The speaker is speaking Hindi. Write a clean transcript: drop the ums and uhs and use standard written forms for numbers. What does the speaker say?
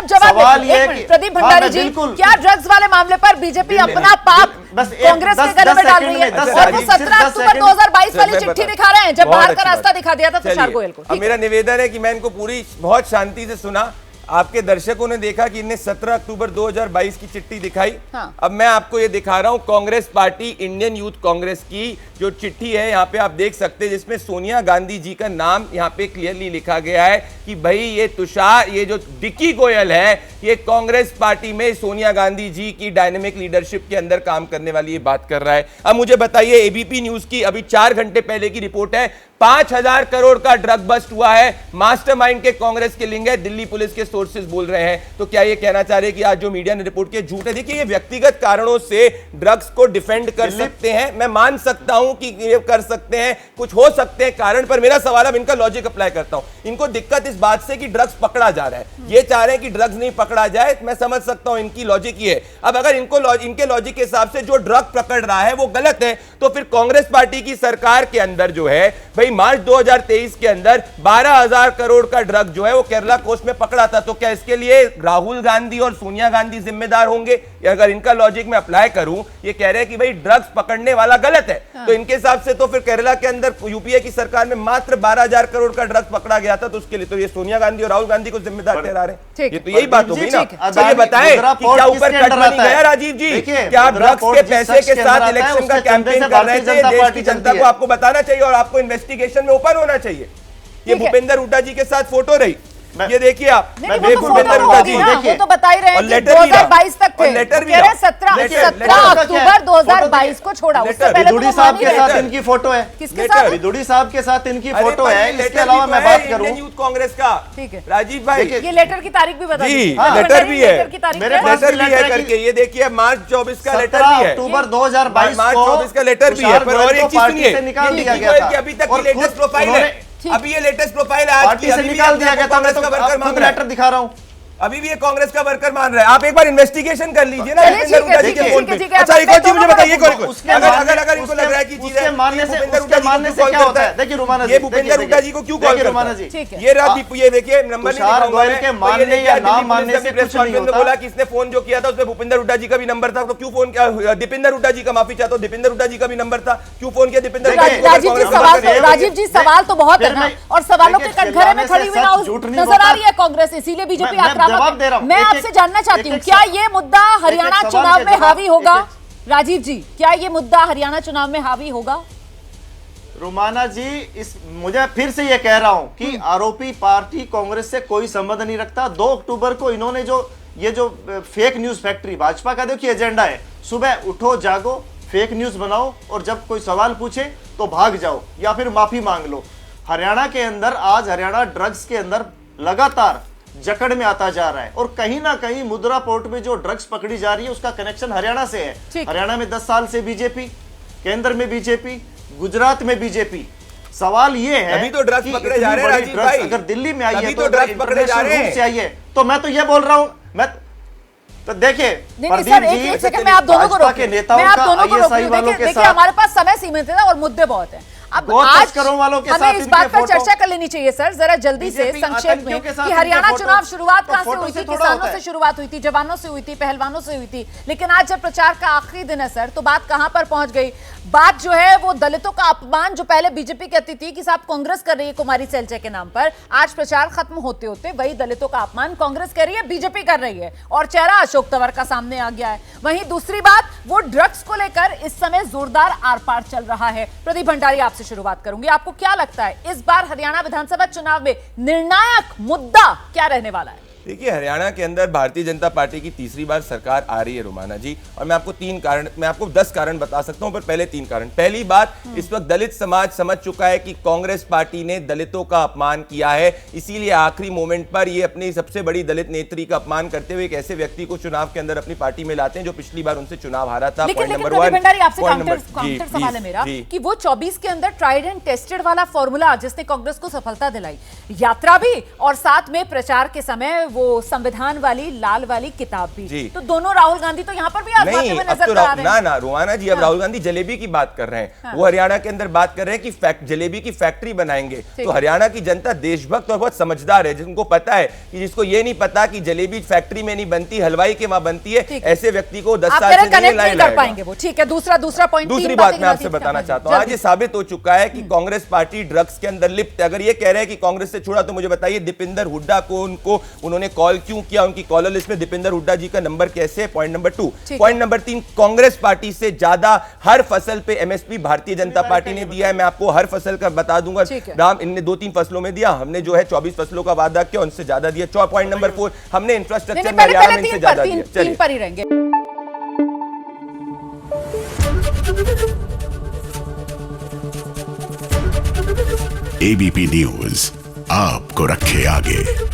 आप जवाब प्रदीप भंडारी जी, क्या ड्रग्स वाले मामले पर बीजेपी अपना पाप कांग्रेस के गले में डाल रही है? और वो 17 अक्टूबर 2022 वाली चिट्ठी दिखा रहे हैं जब बाहर का रास्ता दिखा दिया था तुषार गोयल को। मेरा निवेदन है कि मैं इनको पूरी बहुत शांति से सुना, आपके दर्शकों ने देखा कि इन्हें 17 अक्टूबर 2022 की चिट्ठी दिखाई। हाँ। अब मैं आपको ये दिखा रहा हूं Congress party, Indian youth Congress की जो चिट्ठी है, यहाँ पे आप देख सकते हैं, जिसमें सोनिया गांधी जी का नाम यहाँ पे क्लियरली लिखा गया है कि भाई ये तुषार, ये जो डिक्की गोयल है, ये कांग्रेस पार्टी में सोनिया गांधी जी की डायनेमिक लीडरशिप के अंदर काम करने वाली ये बात कर रहा है। अब मुझे बताइए, एबीपी न्यूज की अभी 4 घंटे पहले की रिपोर्ट है, 5000 करोड़ का ड्रग बस्ट हुआ है, मास्टरमाइंड के कांग्रेस के लिंक है, दिल्ली पुलिस के सोर्सेज बोल रहे हैं। तो क्या ये कहना चाह रहे हैं कि आज जो मीडिया ने रिपोर्ट किया झूठ है? देखिए, ये व्यक्तिगत कारणों से ड्रग्स को डिफेंड कर सकते हैं, मैं मान सकता हूं कि ये कर सकते हैं, कुछ हो सकते हैं कारण, पर मेरा सवाल, अब इनका लॉजिक अप्लाई करता हूं। इनको दिक्कत इस बात से कि ड्रग्स पकड़ा जा रहा है, ये चाह रहे हैं कि ड्रग्स नहीं पकड़ा जाए, मैं समझ सकता हूं, इनकी लॉजिक ये है। अब अगर इनके लॉजिक के हिसाब से जो ड्रग पकड़ रहा है वो गलत है, तो फिर कांग्रेस पार्टी की सरकार के अंदर जो है भाई मार्च 2023 के अंदर 12000 करोड़ का ड्रग जो है वो केरला कोस्ट में पकड़ा था, तो क्या इसके लिए राहुल गांधी और सोनिया गांधी जिम्मेदार होंगे? अगर इनका लॉजिक मैं अप्लाई करूं, ये कह रहे हैं कि भाई ड्रग्स पकड़ने वाला गलत है, तो इनके हिसाब से तो फिर केरला के अंदर यूपीए की सरकार में मात्र 12000 करोड़ का ड्रग्स पकड़ा गया था, तो उसके लिए तो ये सोनिया गांधी और राहुल गांधी को जिम्मेदार ठहरा रहे हैं। ये तो यही बात होगी ना। तो ये बताएं कि क्या ऊपर कट बनी गया राजीव जी? क्या ड्रग्स के पैसे के साथ इलेक्शन का कैंपेन कर रहे थे? देश की जनता को आपको बताना चाहिए और आपको इन्वेस्टिगेशन में ओपन होना चाहिए। ये भूपेंद्र हुड्डा जी के साथ फोटो रही, ये देखिए आप, भूपेंद्र हुड्डा जी वो तो बता ही रहे हैं कि 2022 तक थे, लेटर भी 17 अक्टूबर 2022 को छोड़ा, उससे पहले विदुड़ी साहब के साथ इनकी फोटो है, किसके साथ? विदुड़ी साहब के साथ इनकी फोटो है। इसके अलावा मैं बात करूं यूथ कांग्रेस का, ठीक है राजीव भाई, ये लेटर की तारीख भी बता दीजिए। लेटर भी है, मेरे पास लेटर भी है करके, ये देखिए मार्च 24 का लेटर भी है, अक्टूबर 2022 मार्च 24 का लेटर भी है। पर और एक चीज सुनिए, निकाल दिया गया था, अभी तक की लेटेस्ट प्रोफाइल है, अभी ये लेटेस्ट प्रोफाइल है, पार्टी से निकाल दिया गया था। मैं तो वर्कर मान लेटर दिखा रहा हूं, अभी भी ये कांग्रेस का वर्कर मान रहा है। आप एक बार इन्वेस्टिगेशन कर लीजिए ना। अच्छा, एक और चीज मुझे बताइए, अगर इनको लग रहा है कि चीजें मानने से क्या होता है? देखिए रुमाना जी, ये भूपेंद्र हुड्डा जी को क्यों कॉल करता है? ये देखिए नंबर के मानने या ना मानने से कुछ नहीं होता। बोला कि इसने फोन जो किया था उसमें भूपेंद्र हुड्डा जी का भी नंबर था, तो क्यों फोन किया? दीपेंद्र हुड्डा जी का, माफी चाहता हूं, दीपेंद्र हुड्डा जी का भी नंबर था, क्यों फोन किया दीपेंद्र? राजीव जी सवाल तो बहुत है ना, और सवालों के कटघरे में खड़ी हुई नजर आ रही है कांग्रेस, इसीलिए बीजेपी आक्रामक है। मैं आपसे जानना चाहती हूँ, क्या ये मुद्दा हरियाणा चुनाव में हावी होगा? राजीव जी, क्या ये मुद्दा हरियाणा चुनाव में हावी होगा? रुमाना जी, मुझे फिर से ये कह रहा हूं कि आरोपी पार्टी कांग्रेस से कोई संबंध नहीं रखता। 2 अक्टूबर को इन्होंने जो फेक न्यूज फैक्ट्री, भाजपा का देखिए एजेंडा है, सुबह उठो जागो, फेक न्यूज बनाओ और जब कोई सवाल पूछे तो भाग जाओ या फिर माफी मांग लो। हरियाणा के अंदर आज हरियाणा ड्रग्स के अंदर लगातार जकड़ में आता जा रहा है, और कहीं ना कहीं मुद्रा पोर्ट में जो ड्रग्स पकड़ी जा रही है उसका कनेक्शन हरियाणा से है। हरियाणा में 10 साल से बीजेपी, केंद्र में बीजेपी, गुजरात में बीजेपी। सवाल ये है, अभी तो ड्रग्स पकड़े जा रहे हैं राजीव भाई, अगर दिल्ली में आई है तो ड्रग्स पकड़े जा रहे हैं, आई है, तो मैं तो ये बोल रहा हूं, मैं तो देखिए प्रदीप जी, एक सेकंड, मैं आप दोनों को रोक देखिए हमारे पास समय सीमित है और मुद्दे बहुत हैं। अब आज हमें इस बात पर चर्चा कर लेनी चाहिए सर, जरा जल्दी से संक्षेप में, कि हरियाणा चुनाव शुरुआत कहां से हुई थी? किसानों से शुरुआत हुई थी, जवानों से हुई थी, पहलवानों से हुई थी, लेकिन आज जब प्रचार का आखिरी दिन है सर, तो बात कहां पर पहुंच गई? बात जो है वो दलितों का अपमान, जो पहले बीजेपी कहती थी कि साहब कांग्रेस कर रही है कुमारी सेलचे के नाम पर, आज प्रचार खत्म होते होते वही दलितों का अपमान कांग्रेस कह रही है, बीजेपी कर रही है, और चेहरा अशोक तंवर का सामने आ गया है। वहीं दूसरी बात, वो ड्रग्स को लेकर इस समय जोरदार आर पार चल रहा है। प्रदीप भंडारी, आपसे शुरुआत करूंगी, आपको क्या लगता है इस बार हरियाणा विधानसभा चुनाव में निर्णायक मुद्दा क्या रहने वाला है? देखिए, हरियाणा के अंदर भारतीय जनता पार्टी की तीसरी बार सरकार आ रही है रुमाना जी, और मैं आपको 10 कारण बता सकता हूं, पर पहले 3 कारण। पहली बात, इस वक्त दलित समाज समझ चुका है कि कांग्रेस पार्टी ने दलितों का अपमान किया है, इसीलिए आखिरी मोमेंट पर ये अपनी सबसे बड़ी दलित नेत्री का अपमान करते हुए एक ऐसे व्यक्ति को चुनाव के अंदर अपनी पार्टी में लाते हैं जो पिछली बार उनसे चुनाव हारा था। लेकिन भंडारी, आपसे काउंटर सवाल है मेरा कि वो 24 के अंदर ट्राइड एंड टेस्टेड वाला फॉर्मूला जिसने कांग्रेस को सफलता दिलाई, यात्रा भी और साथ में प्रचार के समय वो संविधान वाली लाल वाली किताब भी। जी। तो दोनों राहुल गांधी तो यहाँ पर भी आजमाते हुए नजर आ रहे हैं। ना रोमाना जी, अब राहुल गांधी जलेबी की बात कर रहे हैं। वो हरियाणा के अंदर बात कर रहे हैं कि जलेबी की फैक्ट्री बनाएंगे। तो हरियाणा की जनता देशभक्त और बहुत समझदार है, जिनको पता है कि जिसको ये नहीं पता कि जलेबी फैक्ट्री में नहीं बनती, हलवाई के वहां बनती है, ऐसे व्यक्ति को 10 साल से नहीं कर पाएंगे वो। ठीक है, दूसरा पॉइंट, दूसरी बात मैं आपसे बताना चाहता हूं, आज ये साबित हो चुका है कि कांग्रेस पार्टी ड्रग्स के अंदर लिप्त है। अगर ये कह रहे हैं कि कांग्रेस से छोड़ा, तो मुझे बताइए दीपेंद्र हुड्डा को उन्होंने कॉल क्यों किया? उनकी कॉलर लिस्ट में दीपेंद्र हुड्डा जी का नंबर कैसे है? Point number 2। Point number 3, Congress party से ज्यादा हर फसल पे एमएसपी भारतीय जनता पार्टी ने दिया है। मैं आपको हर फसल का बता दूंगा। राम इनने 2-3 फसलों में दिया, हमने जो है 24 फसलों का वादा किया, उनसे ज्यादा दिया। पॉइंट नंबर 4, हमने इंफ्रास्ट्रक्चर में हरियाणा में इनसे ज्यादा दिया। तीन पर ही रहेंगे। एबीपी न्यूज आपको रखे आगे।